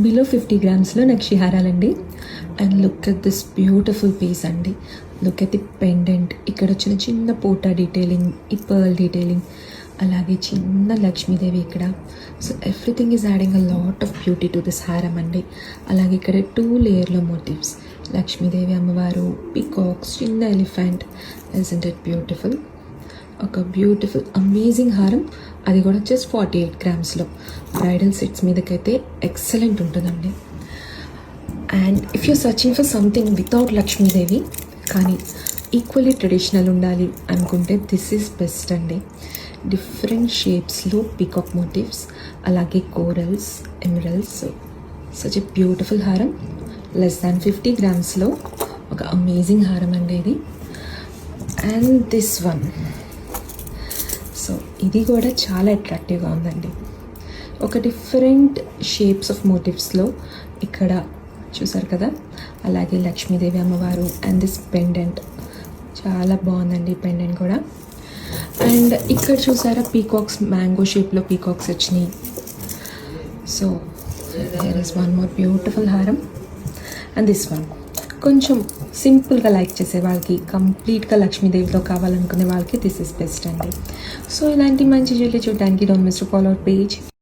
Below 50 గ్రామ్స్లో నక్షి హారాలండి. And look at this beautiful piece అండి. Look at the pendant. ఇక్కడ వచ్చిన చిన్న పోటా డీటెయిలింగ్, ఈ పర్ల్ డీటెయిలింగ్, అలాగే చిన్న లక్ష్మీదేవి ఇక్కడ. So everything is adding a lot of beauty to this హారం అండి. అలాగే ఇక్కడ 2 లేయర్లో మోటివ్స్, లక్ష్మీదేవి అమ్మవారు, పీకాక్స్, చిన్న ఎలిఫెంట్. Isn't it beautiful? ఒక బ్యూటిఫుల్ అమేజింగ్ హారం, అది కూడా జస్ట్ 48 గ్రామ్స్లో. బ్రైడల్ సెట్స్ మీదకైతే ఎక్సలెంట్ ఉంటుందండి. And if you searching for something without Lakshmidevi కానీ ఈక్వల్లీ ట్రెడిషనల్ ఉండాలి అనుకుంటే దిస్ ఈజ్ బెస్ట్ అండి. డిఫరెంట్ షేప్స్లో పీకాక్ మోటివ్స్, అలాగే corals, emeralds. Such a beautiful హారం. లెస్ దాన్ 50 గ్రామ్స్లో ఒక అమేజింగ్ హారం అండి ఇది. అండ్ దిస్ వన్, సో ఇది కూడా చాలా అట్రాక్టివ్గా ఉందండి. ఒక డిఫరెంట్ షేప్స్ ఆఫ్ మోటివ్స్లో ఇక్కడ చూసారు కదా. అలాగే లక్ష్మీదేవి అమ్మవారు అండ్ దిస్ పెండెంట్ చాలా బాగుందండి పెండెంట్ కూడా. అండ్ ఇక్కడ చూసారా పీకాక్స్, మ్యాంగో షేప్లో పీకాక్స్ వచ్చినాయి. So there is one more beautiful హారం. అండ్ దిస్ వన్ కొంచెం సింపుల్గా లైక్ చేసే వాళ్ళకి, కంప్లీట్గా లక్ష్మీదేవితో కావాలనుకునే వాళ్ళకి దిస్ ఇస్ బెస్ట్ అండి. సో ఇలాంటి మంచి జ్యువెలరీ చూడడానికి don't miss to follow our page.